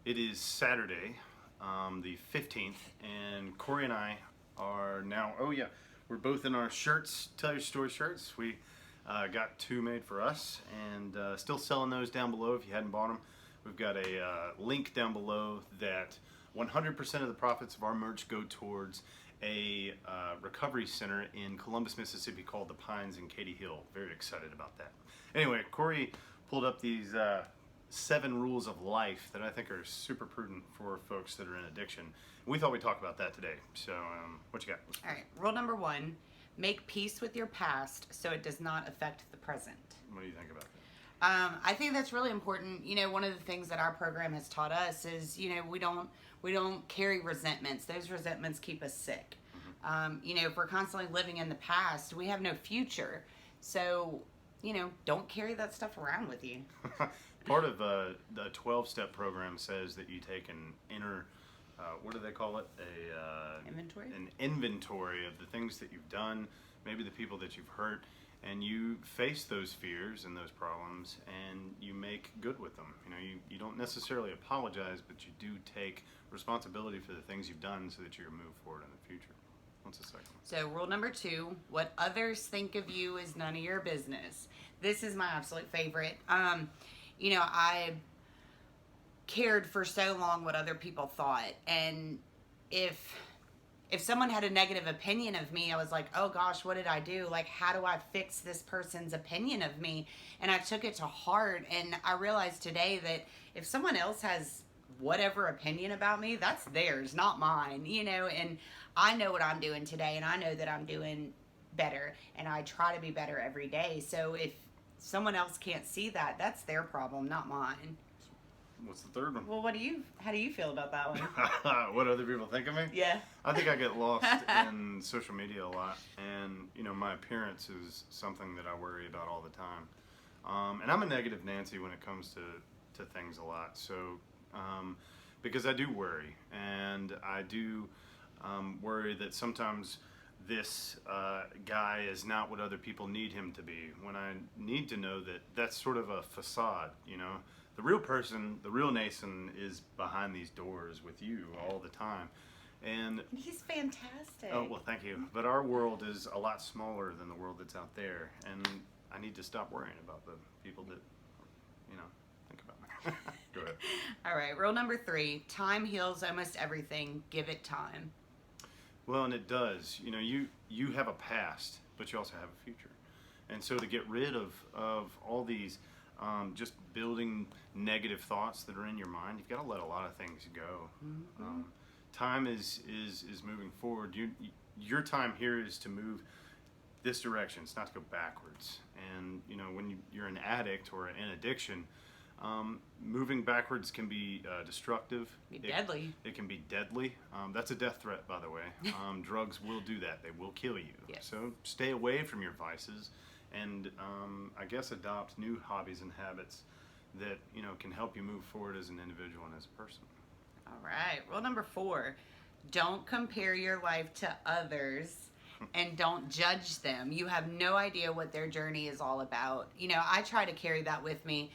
It is Saturday, the 15th, and Corey and I are now, oh yeah, we're both in our shirts, Tell Your Story shirts. We got two made for us and still selling those down below if you hadn't bought them. We've got a link down below that 100% of the profits of our merch go towards a recovery center in Columbus, Mississippi called the Pines in Katy Hill. Very excited about that. Anyway, Corey pulled up these 7 rules of life that I think are super prudent for folks that are in addiction. We thought we'd talk about that today. So, what you got? All right, rule number 1, make peace with your past so it does not affect the present. What do you think about that? I think that's really important. You know, one of the things that our program has taught us is, you know, we don't carry resentments. Those resentments keep us sick. You know, if we're constantly living in the past, we have no future. So, you know, don't carry that stuff around with you. Part of the 12-step program says that you take an inner, what do they call it? Inventory? An inventory of the things that you've done, maybe the people that you've hurt, and you face those fears and those problems, and you make good with them. You know, you don't necessarily apologize, but you do take responsibility for the things you've done so that you can move forward in the future. What's the second one? So rule number 2, what others think of you is none of your business. This is my absolute favorite. You know, I cared for so long what other people thought, and if someone had a negative opinion of me, I was like, oh gosh, what did I do? Like, how do I fix this person's opinion of me? And I took it to heart, and I realized today that if someone else has whatever opinion about me, that's theirs, not mine, you know, and I know what I'm doing today, and I know that I'm doing better, and I try to be better every day. So if someone else can't see that, that's their problem, not mine. What's the third one? Well, how do you feel about that one? What other people think of me? Yeah. I think I get lost in social media a lot, and you know, my appearance is something that I worry about all the time. And I'm a negative Nancy when it comes to things a lot. So because I do worry, and I do worry that sometimes this guy is not what other people need him to be, when I need to know that that's sort of a facade, you know. The real person, the real Nathan is behind these doors with you all the time. And he's fantastic. Oh, well, thank you. But our world is a lot smaller than the world that's out there. And I need to stop worrying about the people that, you know, think about me. Go ahead. All right, rule number 3, time heals almost everything. Give it time. Well, and it does. You know, you have a past, but you also have a future. And so to get rid of all these just building negative thoughts that are in your mind, you've got to let a lot of things go. Mm-hmm. Time is moving forward. Your time here is to move this direction. It's not to go backwards. And you know, when you're an addict or in addiction, moving backwards can be destructive. Deadly. It can be deadly. That's a death threat, by the way. Drugs will do that. They will kill you. Yes. So stay away from your vices, and I guess adopt new hobbies and habits that, you know, can help you move forward as an individual and as a person. All right. Rule number 4, don't compare your life to others and don't judge them. You have no idea what their journey is all about. You know, I try to carry that with me.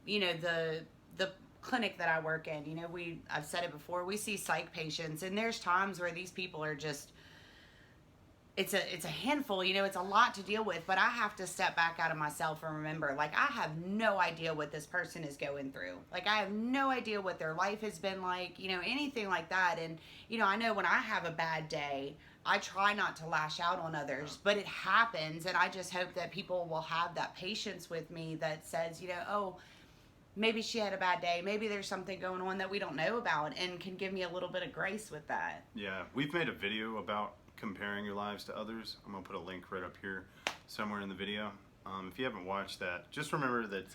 You know, the clinic that I work in, you know, I've said it before, we see psych patients, and there's times where these people are just, it's a handful, you know, it's a lot to deal with, but I have to step back out of myself and remember, like, I have no idea what this person is going through. Like, I have no idea what their life has been like, you know, anything like that. And, you know, I know when I have a bad day, I try not to lash out on others, but it happens, and I just hope that people will have that patience with me that says, you know, oh, maybe she had a bad day, maybe there's something going on that we don't know about, and can give me a little bit of grace with that. Yeah, we've made a video about comparing your lives to others. I'm going to put a link right up here somewhere in the video. If you haven't watched that, just remember that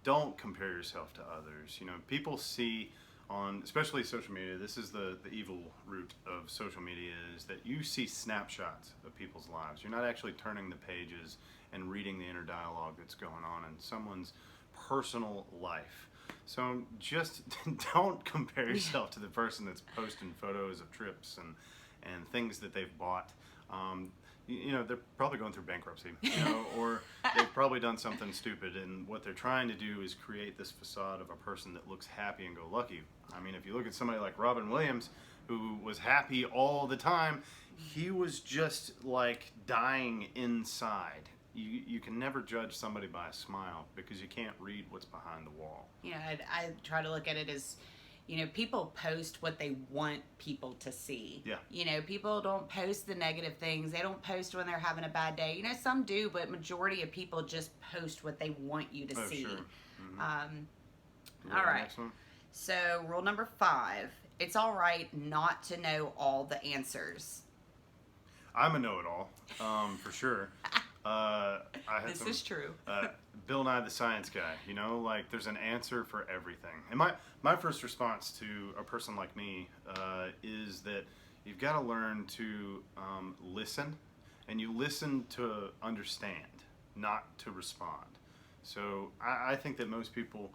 don't compare yourself to others. You know, people see on, especially social media, this is the evil root of social media, is that you see snapshots of people's lives. You're not actually turning the pages and reading the inner dialogue that's going on in someone's personal life. So just don't compare yourself to the person that's posting photos of trips and things that they've bought. they're probably going through bankruptcy, or they've probably done something stupid, and what they're trying to do is create this facade of a person that looks happy and go lucky. I mean, if you look at somebody like Robin Williams, who was happy all the time, he was just like dying inside. You can never judge somebody by a smile because you can't read what's behind the wall. I try to look at it as, people post what they want people to see. Yeah. People don't post the negative things. They don't post when they're having a bad day. Some do, but majority of people just post what they want you to see. Sure. Mm-hmm. All right. So rule number 5, it's all right not to know all the answers. I'm a know-it-all, for sure. This is true. Bill Nye the Science Guy, like there's an answer for everything. And my first response to a person like me is that you've got to learn to listen, and you listen to understand, not to respond. So I think that most people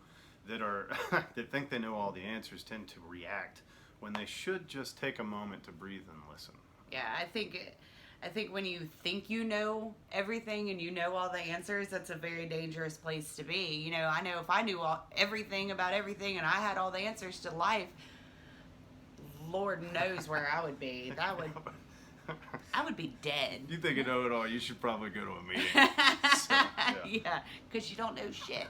that are that think they know all the answers tend to react when they should just take a moment to breathe and listen. Yeah, I think when you think you know everything and you know all the answers, that's a very dangerous place to be. I know if I knew everything about everything and I had all the answers to life, Lord knows where I would be. I would be dead. You think you know it all, you should probably go to a meeting. So, yeah, because you don't know shit.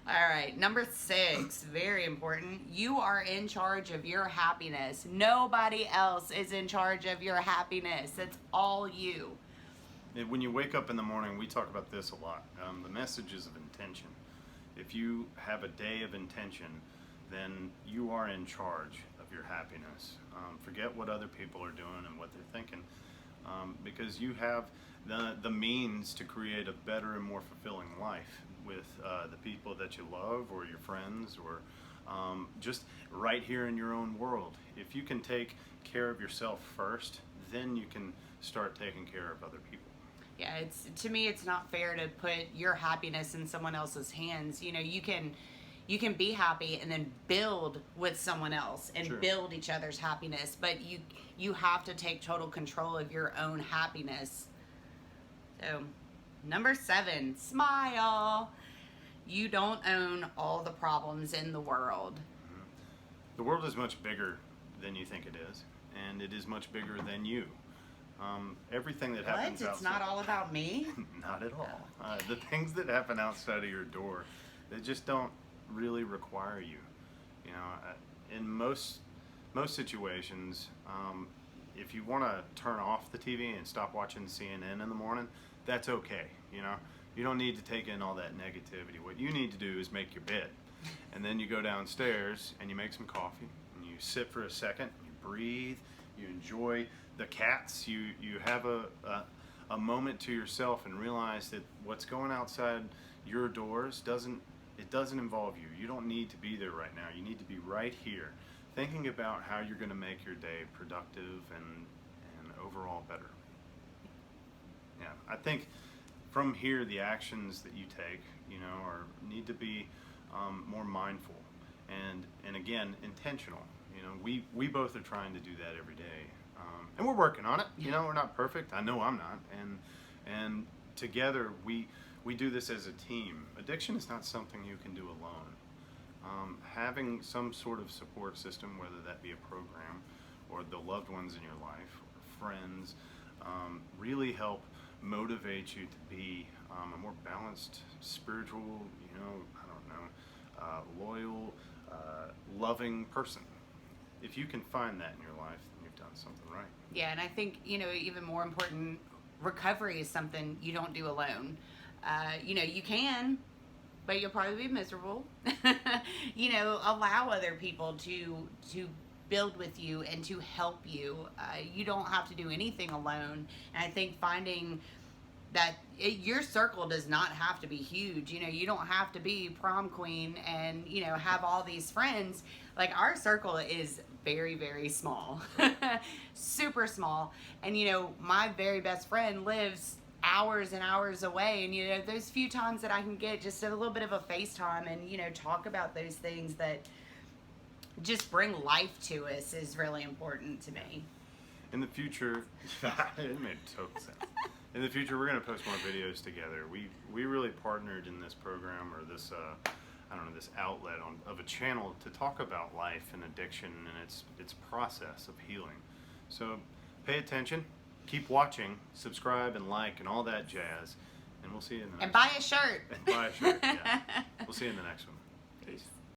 All right, number 6, very important. You are in charge of your happiness. Nobody else is in charge of your happiness. It's all you. When you wake up in the morning, we talk about this a lot. The messages of intention. If you have a day of intention, then you are in charge of your happiness. Forget what other people are doing and what they're thinking, because you have the means to create a better and more fulfilling life with the people that you love, or your friends, or just right here in your own world. If you can take care of yourself first, then you can start taking care of other people. Yeah, to me, it's not fair to put your happiness in someone else's hands. You can be happy and then build with someone else and Sure. build each other's happiness, but you have to take total control of your own happiness. So, number 7, smile. You don't own all the problems in the world. The world is much bigger than you think it is, and it is much bigger than you. Everything that happens What? outside... It's not all about me? Not at all. The things that happen outside of your door, they just don't really require you. In most situations, if you want to turn off the TV and stop watching CNN in the morning, that's okay. You don't need to take in all that negativity. What you need to do is make your bed, and then you go downstairs and you make some coffee, and you sit for a second, you breathe, you enjoy the cats, you have a moment to yourself and realize that what's going outside your doors doesn't involve you. You don't need to be there right now. You need to be right here, thinking about how you're going to make your day productive and overall better. Yeah, I think from here, the actions that you take, need to be more mindful and again, intentional. We both are trying to do that every day, and we're working on it. We're not perfect. I know I'm not, and together we do this as a team. Addiction is not something you can do alone. Having some sort of support system, whether that be a program or the loved ones in your life or friends, really help motivate you to be a more balanced, spiritual, loyal, loving person. If you can find that in your life, then you've done something right. Yeah, and I think, even more important, recovery is something you don't do alone. You can, but you'll probably be miserable. Allow other people to build with you and to help you. You don't have to do anything alone. And I think finding that your circle does not have to be huge. You don't have to be prom queen and, have all these friends. Like, our circle is very, very small, super small. And, my very best friend lives hours and hours away. And, those few times that I can get just a little bit of a FaceTime and, talk about those things that just bring life to us is really important to me. In the future, it made total sense. In the future, we're going to post more videos together. We really partnered in this program, or this I don't know, this outlet of a channel to talk about life and addiction and its process of healing. So pay attention, keep watching, subscribe and like and all that jazz, and we'll see you in the next And buy a shirt. one. And buy a shirt. Yeah. We'll see you in the next one. Peace.